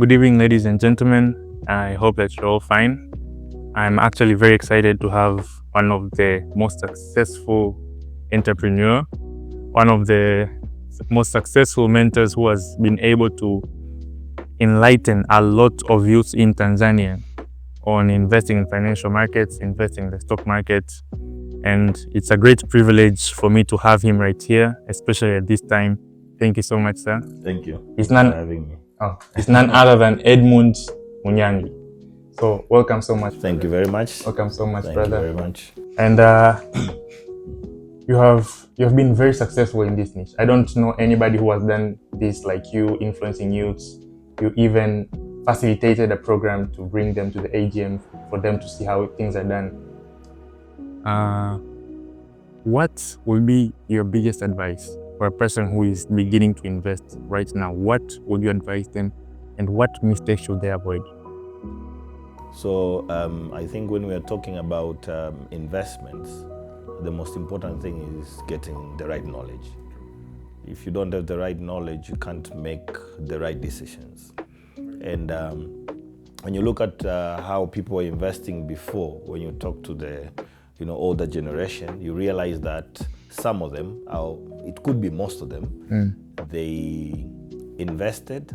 Good evening, ladies and gentlemen. I hope that you're all fine. I'm actually very excited to have one of the most successful entrepreneur, one of the most successful mentors who has been able to enlighten a lot of youth in Tanzania on investing in financial markets, investing in the stock market. And it's a great privilege for me to have him right here, especially at this time. Thank you so much, sir. Thank you. It's for having me. It's none other than Edmund Munyagi. So welcome so much. Thank you very much. Welcome so much, Thank brother. you very much. And you have been very successful in this niche. I don't know anybody who has done this like you, influencing youths. You even facilitated a program to bring them to the AGM for them to see how things are done. What will be your biggest advice for a person who is beginning to invest right now? What would you advise them, and what mistakes should they avoid? So I think when we are talking about investments, the most important thing is getting the right knowledge. If you don't have the right knowledge, you can't make the right decisions. And when you look at how people were investing before, when you talk to the older generation, you realize that some of them, it could be most of them, they invested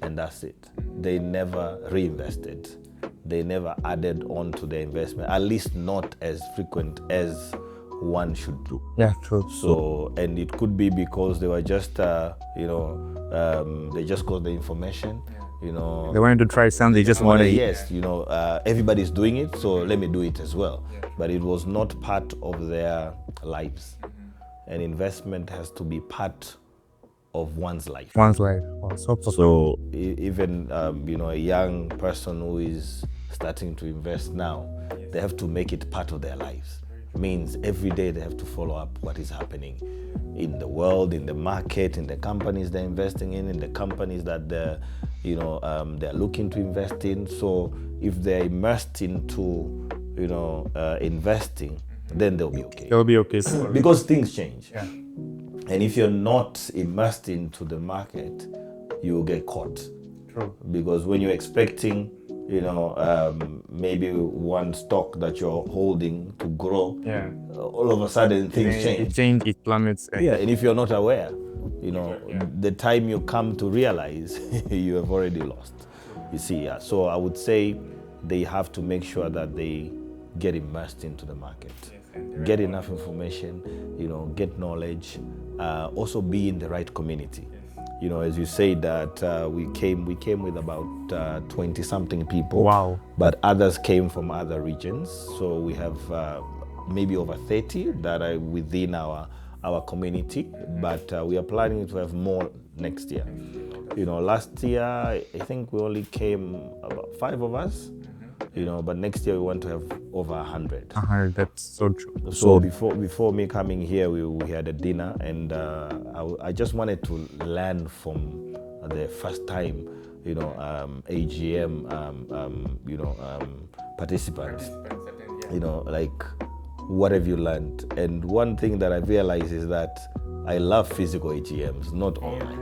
and that's it. They never reinvested. They never added on to their investment, at least not as frequent as one should do. Yeah, true. So, and it could be because they were just, they just got the information. They wanted to try something. They just wanted. Yes, everybody's doing it, so let me do it as well. But it was not part of their lives. And investment has to be part of one's life. One's life. So even a young person who is starting to invest now, they have to make it part of their lives. Means every day they have to follow up what is happening in the world, in the market, in the companies they're investing in the companies that they're looking to invest in. So if they're immersed into investing, then they'll be okay. They'll be okay. Because things change. Yeah. And if you're not immersed into the market, you'll get caught. True. Because when you're expecting maybe one stock that you're holding to grow, all of a sudden things change. It plummets. Yeah, and if you're not aware, the time you come to realize, you have already lost. You see, yeah. So I would say they have to make sure that they get immersed into the market, get enough information, get knowledge, also be in the right community. As you say that we came with about 20-something people. Wow. But others came from other regions. So we have maybe over 30 that are within our community. But we are planning to have more next year. Last year, I think we only came about 5 of us. But next year we want to have over 100. 100, that's so true. So before me coming here, we had a dinner, and I just wanted to learn from the first time, AGM, participants. Like, what have you learned? And one thing that I realized is that I love physical AGMs, not online.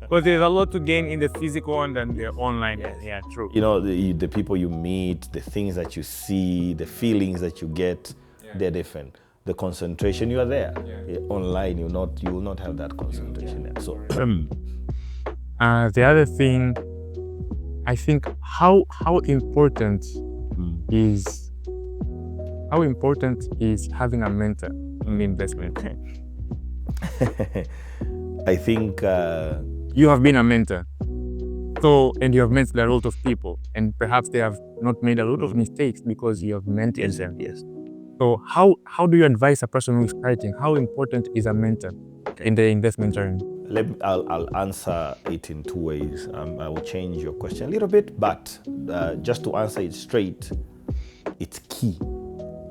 Because there's a lot to gain in the physical one than the online. Yes. Yeah, true. The people you meet, the things that you see, the feelings that you get, they're different. The concentration, you are there. Online, you will not have that concentration there. So, the other thing, I think, how important is having a mentor in investment? I think you have been a mentor, and you have mentored a lot of people, and perhaps they have not made a lot of mistakes because you have mentored them. Yes. So how do you advise a person who is starting? How important is a mentor in the investment journey? I'll answer it in 2 ways. I will change your question a little bit, but just to answer it straight, it's key.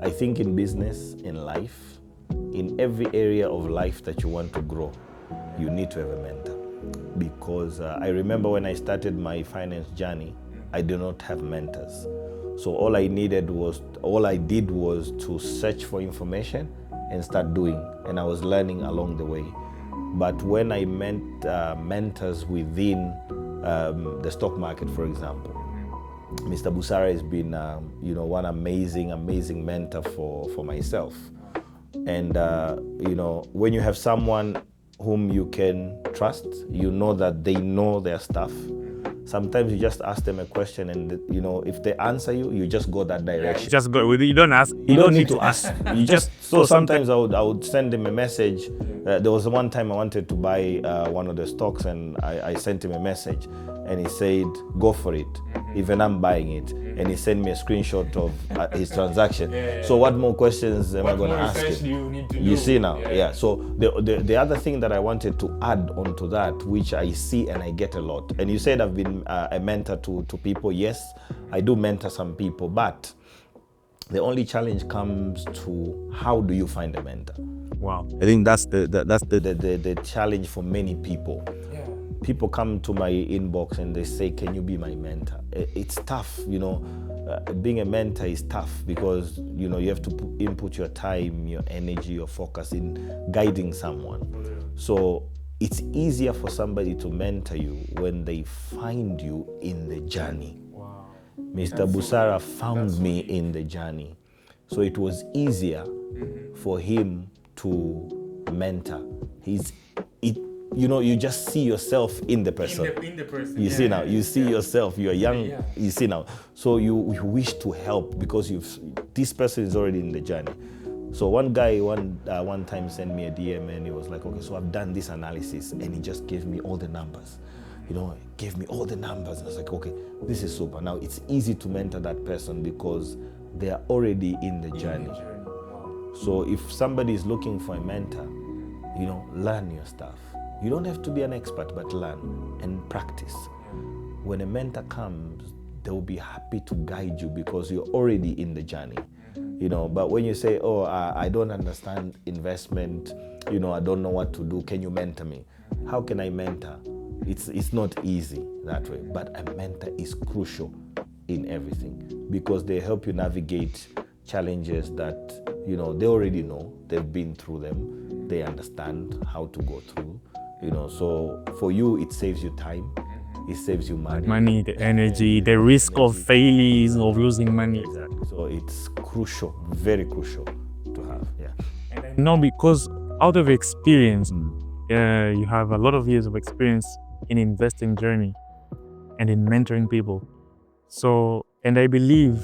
I think in business, in life, in every area of life that you want to grow, you need to have a mentor. Because I remember when I started my finance journey, I did not have mentors. So all I did was to search for information and start doing. And I was learning along the way. But when I met mentors within the stock market, for example, Mr. Busara has been, one amazing mentor for myself. And, when you have someone whom you can trust, you know that they know their stuff. Sometimes you just ask them a question and, if they answer you, you just go that direction. You just go with it. You don't ask. You don't need to ask. You just, so sometimes I would send him a message. There was one time I wanted to buy one of the stocks and I sent him a message and he said, go for it. Even I'm buying it. And he sent me a screenshot of his transaction. So what more questions am I going to ask him? You see now? Yeah. So the other thing that I wanted to add onto that, which I see and I get a lot. And you said I've been a mentor to people. Yes, I do mentor some people, but the only challenge comes to how do you find a mentor? Wow. I think that's the challenge for many people. Yeah. People come to my inbox and they say, can you be my mentor? It's tough, being a mentor is tough because, you have to input your time, your energy, your focus in guiding someone. So it's easier for somebody to mentor you when they find you in the journey. Wow. Mr. Busara found me in the journey. So it was easier for him to mentor. You just see yourself in the person. In the person. You see now, you see yourself, you are young, you see now. So you wish to help because this person is already in the journey. So one guy one time sent me a DM and he was like, okay, so I've done this analysis, and he just gave me all the numbers. Gave me all the numbers. And I was like, okay, this is super. Now it's easy to mentor that person because they are already in the journey. So if somebody is looking for a mentor, learn your stuff. You don't have to be an expert, but learn and practice. When a mentor comes, they will be happy to guide you because you're already in the journey. But when you say, oh, I don't understand investment, I don't know what to do, can you mentor me? How can I mentor? It's not easy that way, but a mentor is crucial in everything because they help you navigate challenges that, they already know, they've been through them, they understand how to go through, so for you, it saves you time. It saves you money. The energy, the risk of failures, of losing money. Exactly. So it's crucial, very crucial to have. Yeah. And I know because out of experience, you have a lot of years of experience in investing journey and in mentoring people. So, and I believe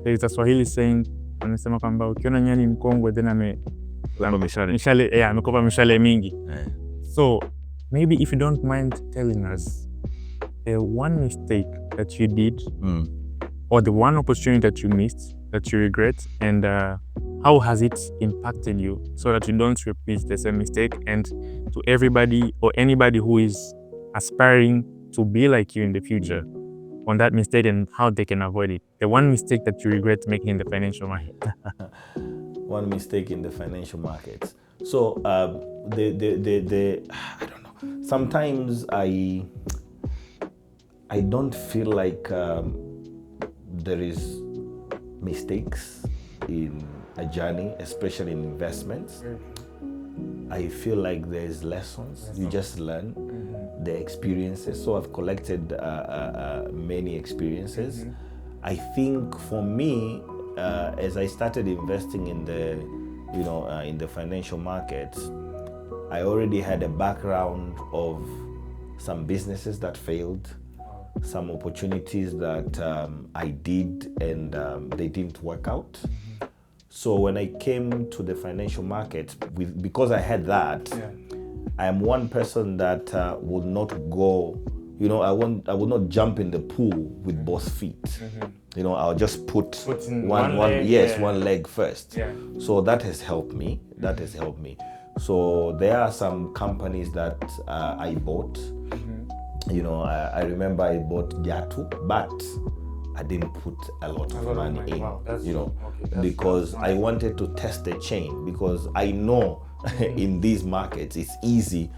there is a Swahili saying, anasema kwamba ukiona nyani mkongwe then amekopa mishale mingi. So maybe if you don't mind telling us the one mistake that you did or the one opportunity that you missed that you regret, and how has it impacted you so that you don't repeat the same mistake, and to everybody or anybody who is aspiring to be like you in the future on that mistake and how they can avoid it. The one mistake that you regret making in the financial market. One mistake in the financial markets. So I don't know. Sometimes I don't feel like there is mistakes in a journey, especially in investments. I feel like there's lessons. You just learn the experiences. So I've collected many experiences. I think for me, as I started investing in the financial markets, I already had a background of some businesses that failed, some opportunities that I did and they didn't work out. So when I came to the financial market, because I had that, I am one person that would not go, I would not jump in the pool with both feet. I'll just put one leg first. So that has helped me. So there are some companies that I bought. I remember I bought Yetu, but I didn't put a lot of money in, because I wanted to test the chain, because I know in these markets it's easy,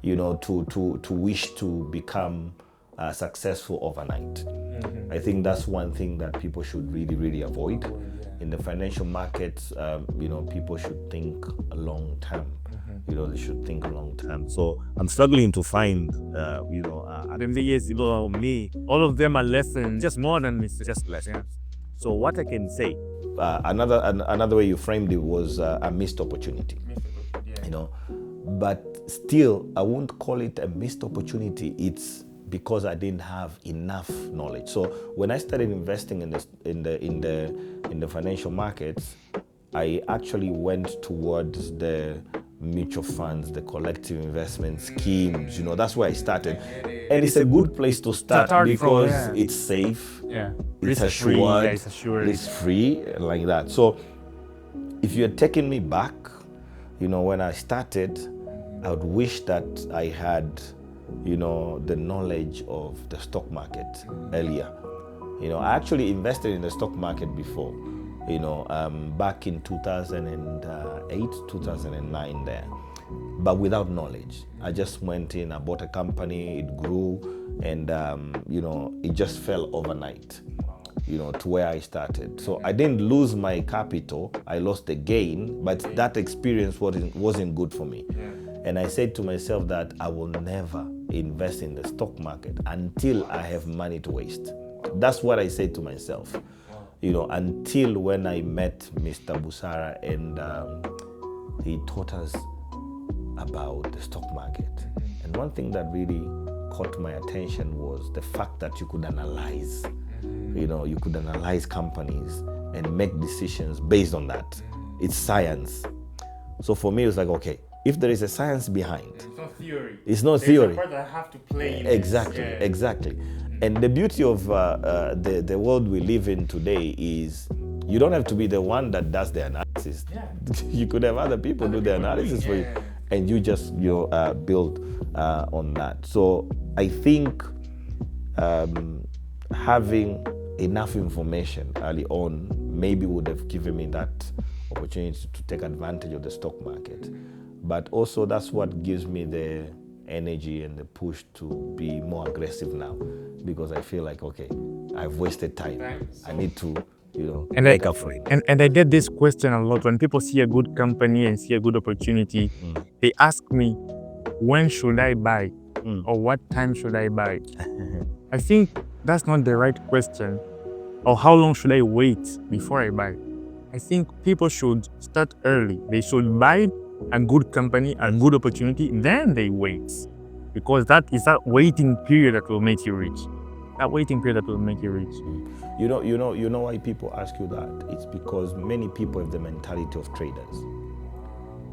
to wish to become successful overnight. I think that's one thing that people should really, really avoid. In the financial markets, people should think long term. They should think long term. So I'm struggling to find, the years ago, me, all of them are lessons, just more than this, just lessons. So what I can say, another way you framed it was a missed opportunity. But still, I won't call it a missed opportunity. It's because I didn't have enough knowledge. So when I started investing in the financial markets, I actually went towards the mutual funds, the collective investment schemes. That's where I started, and it's a good place to start because it's safe. It's assured. It's free, like that. So if you're taking me back, when I started, I would wish that I had, the knowledge of the stock market earlier. I actually invested in the stock market before, back in 2008, 2009 there, but without knowledge. I just went in, I bought a company, it grew, and, it just fell overnight, to where I started. So I didn't lose my capital, I lost the gain, but that experience wasn't good for me. And I said to myself that I will never invest in the stock market until I have money to waste. That's what I said to myself, until when I met Mr. Busara, and he taught us about the stock market. And one thing that really caught my attention was the fact that you could analyze, you could analyze companies and make decisions based on that. It's science. So for me, it was like, okay, if there is a science behind, It's not theory. It's not theory. There's a part that I have to play in. Exactly. And the beauty of the world we live in today is you don't have to be the one that does the analysis. You could have other people do the analysis for you, and you just build on that. So I think having enough information early on maybe would have given me that opportunity to take advantage of the stock market. But also that's what gives me the energy and the push to be more aggressive now, because I feel like, okay, I've wasted time. I need to, make up for it. And I get this question a lot. When people see a good company and see a good opportunity, they ask me, when should I buy? Or what time should I buy? I think that's not the right question. Or how long should I wait before I buy? I think people should start early. They should buy a good company, a good opportunity, then they wait. Because that is that waiting period that will make you rich. That waiting period that will make you rich. You know why people ask you that? It's because many people have the mentality of traders.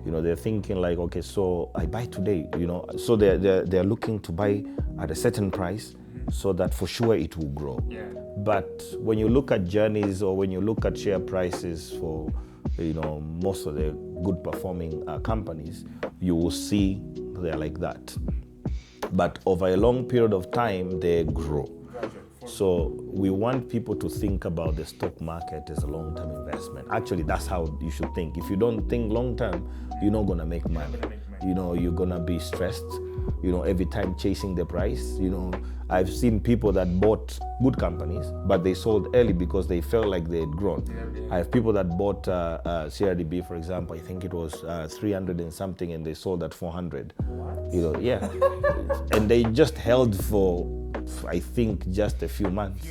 They're thinking like, okay, so I buy today, so they're looking to buy at a certain price so that for sure it will grow. But when you look at journeys, or when you look at share prices for most of the good performing companies, you will see they're like that. But over a long period of time, they grow. So we want people to think about the stock market as a long-term investment. Actually, that's how you should think. If you don't think long-term, you're not gonna make money. You're gonna be stressed, every time chasing the price. I've seen people that bought good companies, but they sold early because they felt like they had grown. I have people that bought CRDB, for example. I think it was 300 and something, and they sold at 400. And they just held for, I think, just a few months.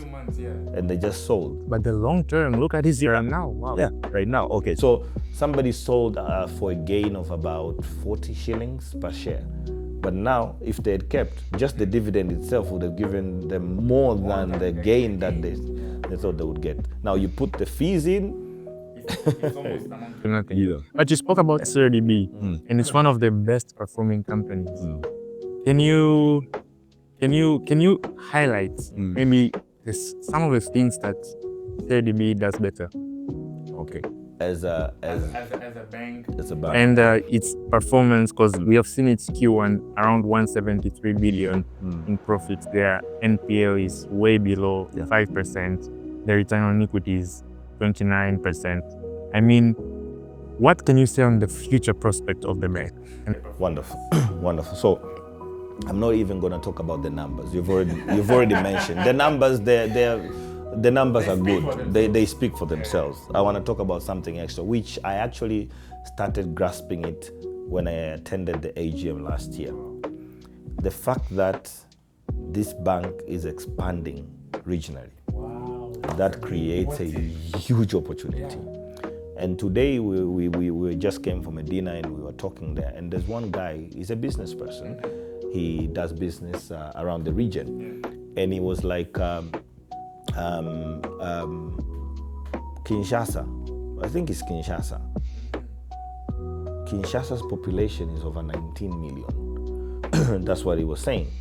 And they just sold. But the long term, look at this year now. Wow. Yeah, right now. Okay, so somebody sold for a gain of about 40 shillings per share. But now, if they had kept, just the dividend itself would have given them more than the gain that they thought they would get. Now you put the fees in. It's almost nothing. But you spoke about CRDB, and it's one of the best performing companies. Can you highlight maybe some of the things that CRDB does better? Okay. As a bank. And its performance, because we have seen its Q1 around 173 billion in profits. Their NPL is way below 5%. The return on equity is 29%. I mean, what can you say on the future prospect of the bank? Wonderful, wonderful. So I'm not even going to talk about the numbers. You've already mentioned the numbers. The numbers are good. They speak for themselves. I want to talk about something extra, which I actually started grasping it when I attended the AGM last year. The fact that this bank is expanding regionally, that creates a huge opportunity. And today we just came from Medina and we were talking there, and there's one guy, he's a business person. He does business around the region. And he was like, Kinshasa, I think it's Kinshasa. Kinshasa's population is over 19 million. That's what he was saying.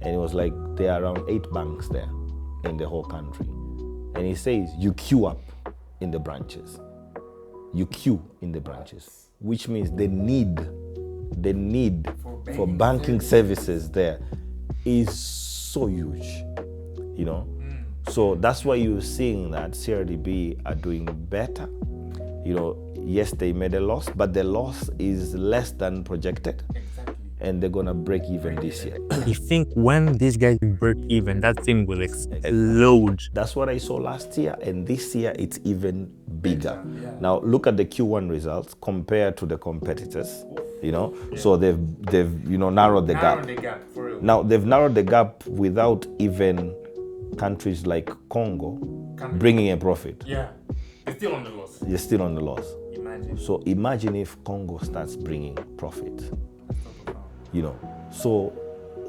And it was like, there are around 8 banks there in the whole country. And he says, you queue up in the branches. You queue in the branches, which means the need for banking services there is so huge, you know. So that's why you're seeing that CRDB are doing better. You know, yes, they made a loss, but the loss is less than projected. And they're gonna break even this year. You think when these guys break even, that thing will explode? That's what I saw last year, and this year it's even bigger. Now look at the Q1 results compared to the competitors. You know, so they've narrowed the gap. Now they've narrowed the gap without even countries like Congo bringing a profit. Yeah, it's still on the loss. You're still on the loss. Imagine. So imagine if Congo starts bringing profit. You know, so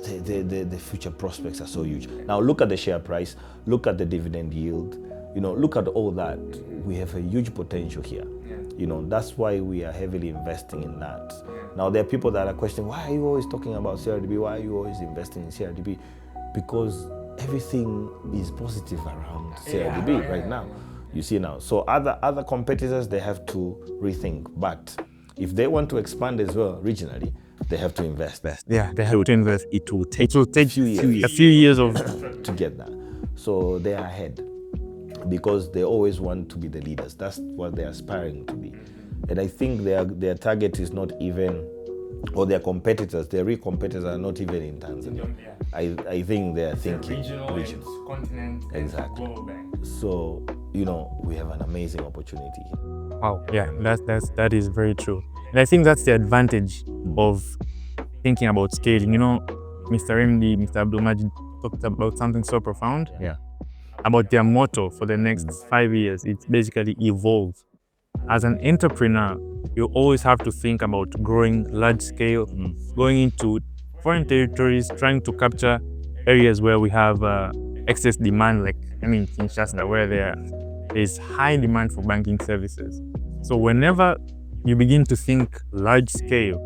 the future prospects are so huge. Now look at the share price, look at the dividend yield, you know, look at all that. We have a huge potential here. You know, that's why we are heavily investing in that. Now there are people that are questioning, why are you always talking about CRDB? Why are you always investing in CRDB? Because everything is positive around CRDB right now. You see now. So other competitors, they have to rethink. But if they want to expand as well regionally, they have to invest. Yeah, they have to invest. It will take a few years of to get that. So they are ahead because they always want to be the leaders. That's what they're aspiring to be. And I think their target is not even, or their competitors, their real competitors are not even in Tanzania. I think they're thinking regional. Continent, exactly. global bank. So, you know, we have an amazing opportunity here. Wow, yeah, that is very true. And I think that's the advantage of thinking about scaling. You know, Mr. MD, Mr. Abdulmajid talked about something so profound. Yeah. About their motto for the next 5 years. It's basically evolve. As an entrepreneur, you always have to think about growing large scale, going into foreign territories, trying to capture areas where we have excess demand, like Kinshasa, where there is high demand for banking services. So whenever you begin to think large scale,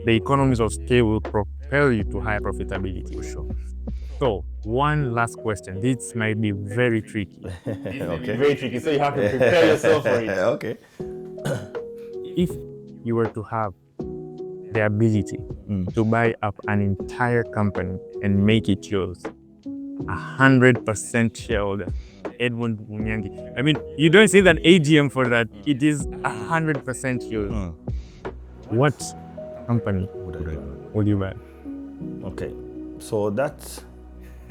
the economies of scale will propel you to higher profitability. For sure. So one last question. This might be very tricky. Okay. Very tricky, so you have to prepare yourself for it. Okay. If you were to have the ability to buy up an entire company and make it yours, 100% shareholder, Edmund Munyagi. I mean, you don't see that AGM for that. It is 100% yours. What company would you buy? Okay, so that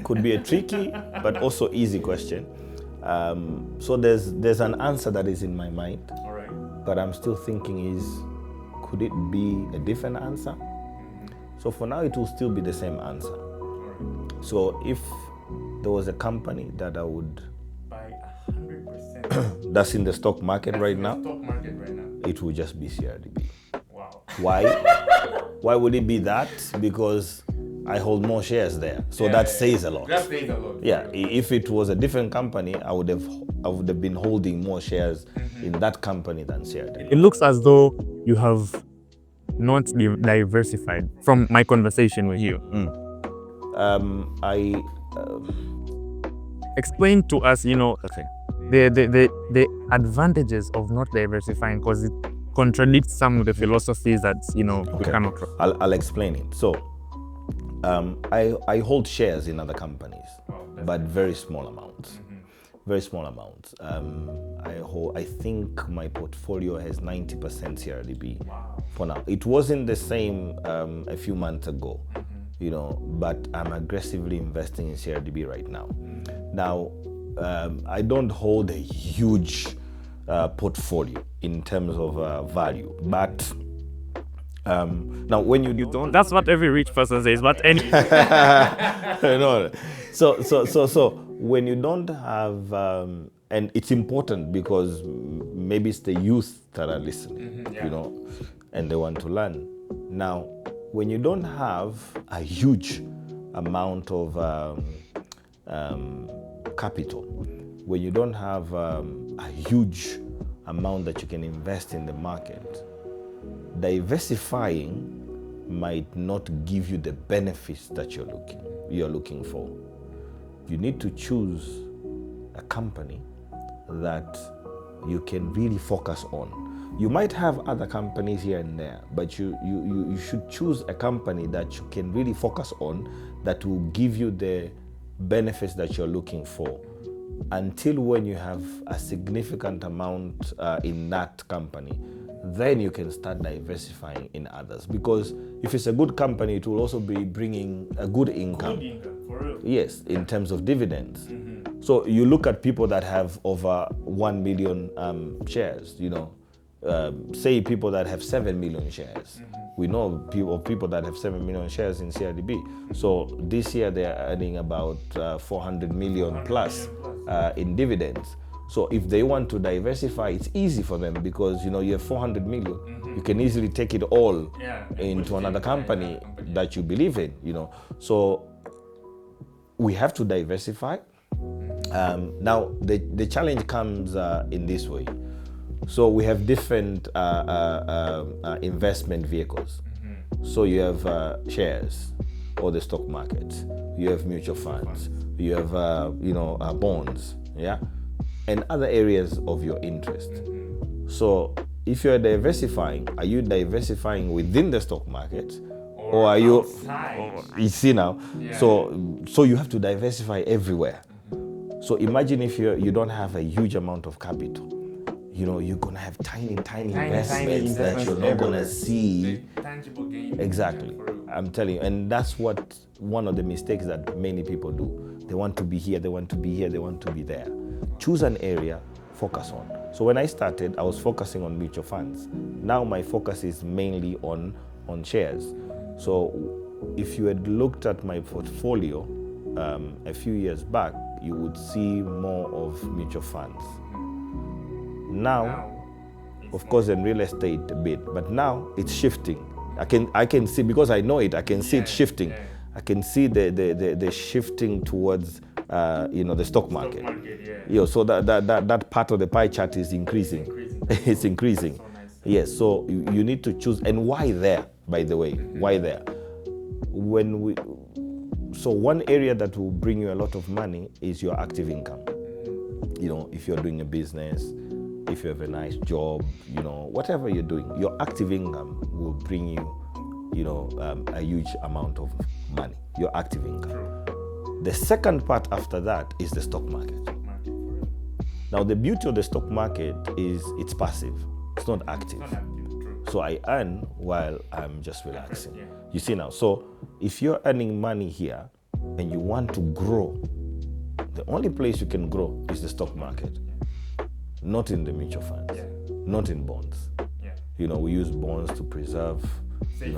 could be a tricky but also easy question. So there's an answer that is in my mind. All right. But I'm still thinking could it be a different answer? So for now, it will still be the same answer. So if there was a company that I would By 100%. that's in the stock market right now, Stock market right now. it would just be CRDB. Wow. Why? Why would it be that? Because I hold more shares there. So that says a lot. That says a lot. Yeah, if it was a different company, I would have been holding more shares in that company than CRDB. It looks as though you have not diversified from my conversation with you. Explain to us, the advantages of not diversifying, because it contradicts some of the philosophies that we come across. I'll explain it. So I hold shares in other companies, but very small amounts. Very small amounts. I think my portfolio has 90% CRDB for now. It wasn't the same a few months ago, but I'm aggressively investing in CRDB right now. Now, I don't hold a huge portfolio in terms of value, but Now, when you don't, That's what every rich person says, but any no. So when you don't have, and it's important because maybe it's the youth that are listening, you know, and they want to learn. Now, when you don't have a huge amount of capital, when you don't have a huge amount that you can invest in the market, diversifying might not give you the benefits that you're looking for. You need to choose a company that you can really focus on. You might have other companies here and there, but you should choose a company that you can really focus on, that will give you the benefits that you're looking for, until when you have a significant amount in that company, then you can start diversifying in others. Because if it's a good company, it will also be bringing a good income. Good income, for real. Yes, in terms of dividends. So you look at people that have over 1 million shares, you know, say people that have 7 million shares. We know people that have 7 million shares in CRDB. So this year they are earning about 400 million plus in dividends. So if they want to diversify, it's easy for them, because you know you have 400 million. You can easily take it all into another company that you believe in. You know, so we have to diversify. Now the challenge comes in this way. So we have different investment vehicles. So you have shares or the stock market. You have mutual funds. You have bonds. Yeah. And other areas of your interest. So if you're diversifying, are you diversifying within the stock market, or are you outside? you see now? Yeah. So you have to diversify everywhere. So imagine if you don't have a huge amount of capital. You know, you're gonna have tiny investments that you're not gonna see. Tangible gain. Exactly. I'm telling you, and that's what one of the mistakes that many people do. They want to be here, they want to be here, they want to be there. Choose an area, focus on. So when I started, I was focusing on mutual funds. Now my focus is mainly on shares. So if you had looked at my portfolio a few years back, you would see more of mutual funds. Now, of course, in real estate a bit, but now it's shifting. I can see, because I know it, I can see it shifting. I can see the shifting towards the stock market. So that part of the pie chart is increasing. It's increasing. So nice. Yes, so you need to choose. And why there, by the way? Why there? So one area that will bring you a lot of money is your active income. You know, if you're doing a business, if you have a nice job, you know, whatever you're doing, your active income will bring you, a huge amount of money, your active income. The second part after that is the stock market. Now, the beauty of the stock market is it's passive. It's not active. So I earn while I'm just relaxing. You see now, so if you're earning money here and you want to grow, the only place you can grow is the stock market. Not in the mutual funds, not in bonds. You know, we use bonds to preserve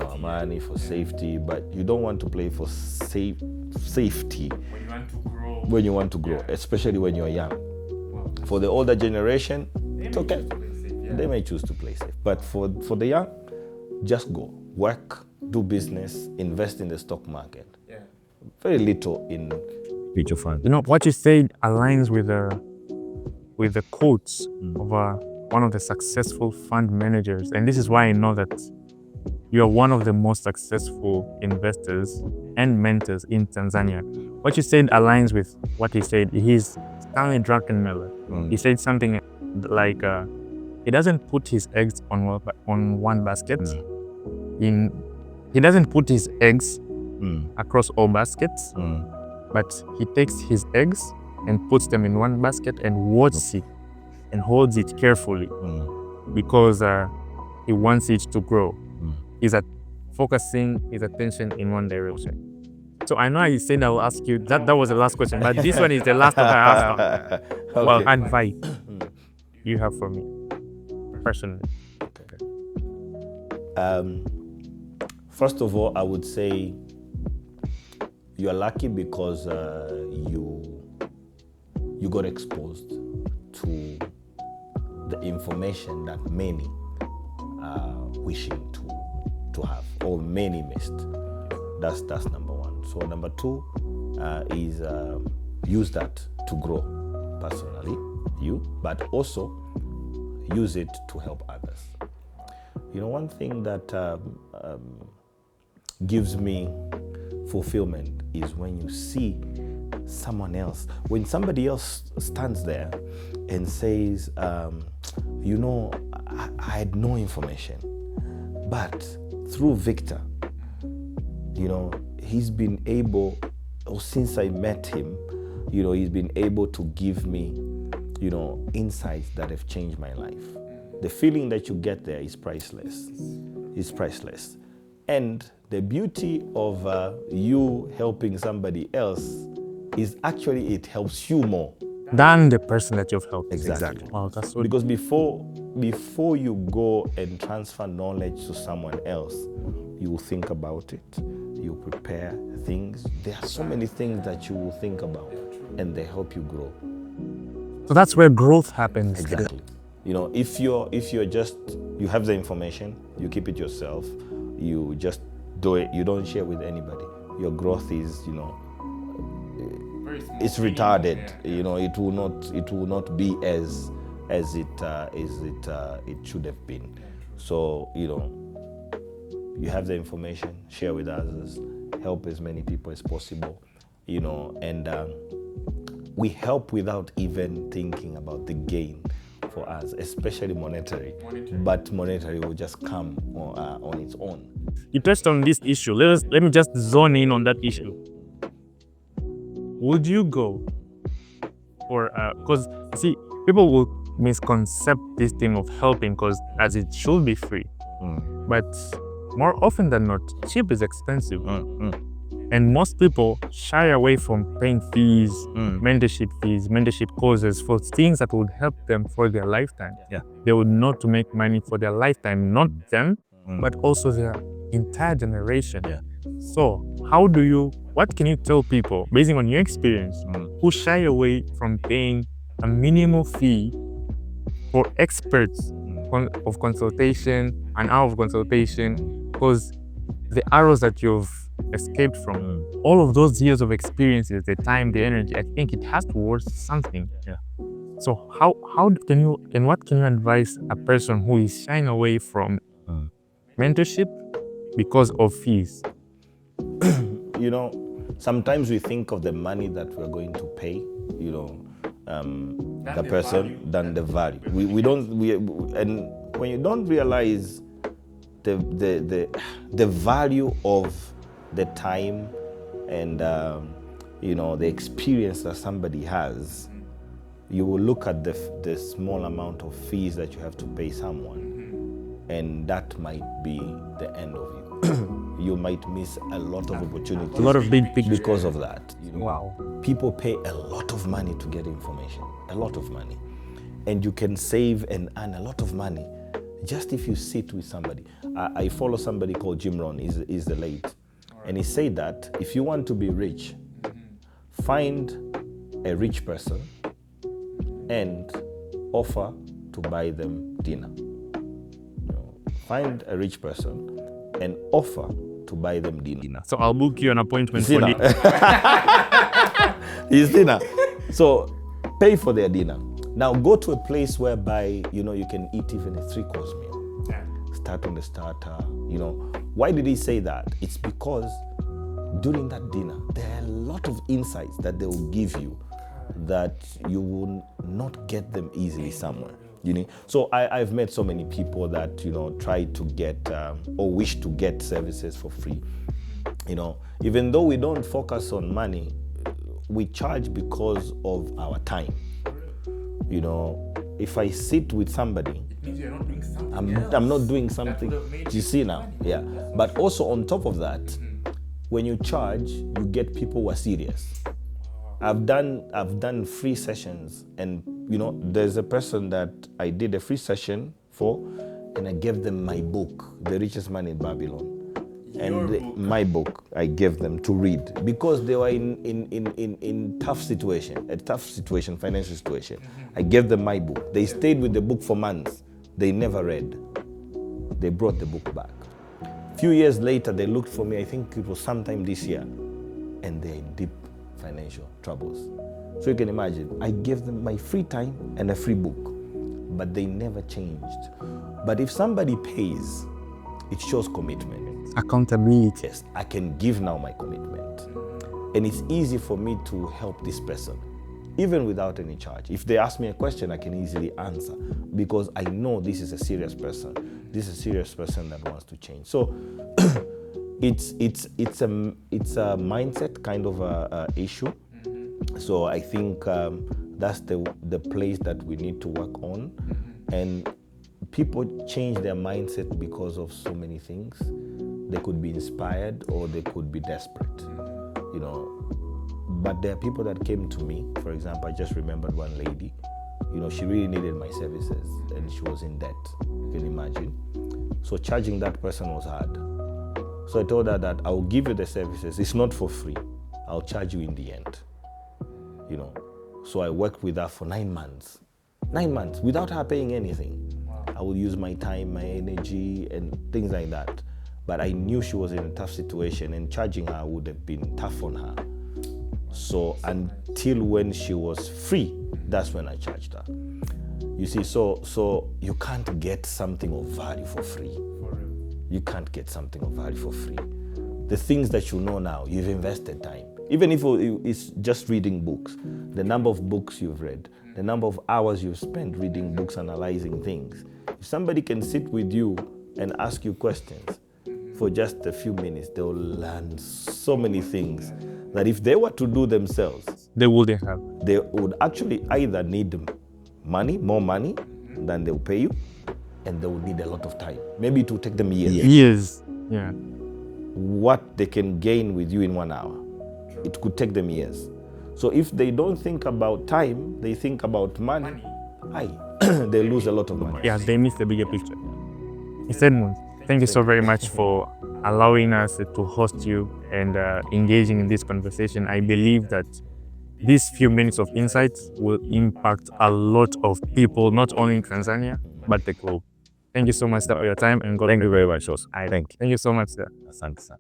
our money for safety, but you don't want to play for safety when you want to grow, especially when you're young. For the older generation, it's okay. They may choose to play safe. But for the young, just go. Work, do business, invest in the stock market. Very little in mutual funds. You know, what you said aligns with the quotes of one of the successful fund managers. And this is why I know that you are one of the most successful investors and mentors in Tanzania. What you said aligns with what he said. He's Stanley Druckenmiller. He said something like, he doesn't put his eggs on one basket. He doesn't put his eggs across all baskets, but he takes his eggs and puts them in one basket and watches it and holds it carefully because he wants it to grow. He's focusing his attention in one direction. So I know you said I will ask you, that was the last question, but this one is the last one I asked. Okay. Well, advice you have for me, personally. First of all, I would say you are lucky because you got exposed to the information that many are wishing to have, or many missed. That's number one. So number two is use that to grow personally, but also use it to help others. You know, one thing that gives me fulfillment is when you see someone else, when somebody else stands there and says, you know, I had no information, but through Victor, you know, he's been able, or since I met him, you know, he's been able to give me, you know, insights that have changed my life. The feeling that you get there is priceless. It's priceless. And the beauty of you helping somebody else is actually it helps you more Than the person that you've helped. Exactly. Wow, that's so because before you go and transfer knowledge to someone else, you will think about it, you prepare things. There are so many things that you will think about, and they help you grow. So that's where growth happens. Exactly. You know, if you're just, you have the information, you keep it yourself, you just do it, you don't share with anybody, your growth is, you know, it's retarded. You know, it will not be as it should have been. So, you know, you have the information, share with others, help as many people as possible, you know, and we help without even thinking about the gain for us, especially monetary. But monetary will just come on its own. You touched on this issue. Let me just zone in on that issue. Would you go for, because see, people will misconcept this thing of helping because as it should be free. But more often than not, cheap is expensive. And most people shy away from paying fees, mentorship courses for things that would help them for their lifetime. They would not to make money for their lifetime, not them, but also their entire generation. So what can you tell people, based on your experience, who shy away from paying a minimal fee for experts of consultation, an hour of consultation, because the arrows that you've escaped from, all of those years of experiences, the time, the energy, I think it has to worth something. So how can you, and what can you advise a person who is shying away from mentorship because of fees? You know, sometimes we think of the money that we're going to pay, you know, the person, than the value. And when you don't realize the value of the time and you know, the experience that somebody has, you will look at the small amount of fees that you have to pay someone, and that might be the end of you. You might miss a lot of opportunities, A lot of big pictures because of that. You know? Wow. People pay a lot of money to get information, a lot of money, and you can save and earn a lot of money just if you sit with somebody. I follow somebody called Jim Rohn, is the late, and he said that if you want to be rich, find a rich person and offer to buy them dinner. You know, find a rich person and offer to buy them dinner. So I'll book you an appointment for Dinner. It's dinner. So pay for their dinner. Now go to a place whereby, you know, you can eat even a 3-course meal. Start on the starter, you know. Why did he say that? It's because during that dinner, there are a lot of insights that they will give you that you will not get them easily somewhere. You know, so I've met so many people that, you know, try to get or wish to get services for free. You know, even though we don't focus on money, we charge because of our time. You know, if I sit with somebody, I'm not doing something. You see now, yeah. But also on top of that, when you charge, you get people who are serious. I've done free sessions, and you know, there's a person that I did a free session for, and I gave them my book, The Richest Man in Babylon. My book, I gave them to read because they were in tough situation, financial situation. I gave them my book. They stayed with the book for months. They never read. They brought the book back. A few years later, they looked for me, I think it was sometime this year, and they're in deep financial troubles. So you can imagine, I gave them my free time and a free book, but they never changed. But if somebody pays, it shows commitment. Accountability. Yes, I can give now my commitment. And it's easy for me to help this person, even without any charge. If they ask me a question, I can easily answer because I know this is a serious person. This is a serious person that wants to change. So it's a mindset kind of a issue. So I think that's the place that we need to work on. And people change their mindset because of so many things. They could be inspired or they could be desperate, you know. But there are people that came to me. For example, I just remembered one lady. You know, she really needed my services and she was in debt. You can imagine. So charging that person was hard. So I told her that I will give you the services. It's not for free. I'll charge you in the end. You know. So I worked with her for 9 months. 9 months without her paying anything. Wow. I would use my time, my energy, and things like that. But I knew she was in a tough situation and charging her would have been tough on her. So until when she was free, that's when I charged her. You see, so you can't get something of value for free. You can't get something of value for free. The things that you know now, you've invested time. Even if it's just reading books, the number of books you've read, the number of hours you've spent reading books, analyzing things. If somebody can sit with you and ask you questions for just a few minutes, they will learn so many things that if they were to do themselves, They wouldn't have. they would actually either need money, more money than they'll pay you, and they would need a lot of time. Maybe it will take them years. Years. Yeah. What they can gain with you in 1 hour, it could take them years. So if they don't think about time, they think about money. They lose a lot of money. Yeah, they miss the bigger picture. It's Edmund. Thank you so very much for allowing us to host you and engaging in this conversation. I believe that these few minutes of insights will impact a lot of people, not only in Tanzania, but the globe. Thank you so much for your time and God. Thank you very much, also. Thank you so much, sir. Asante sana.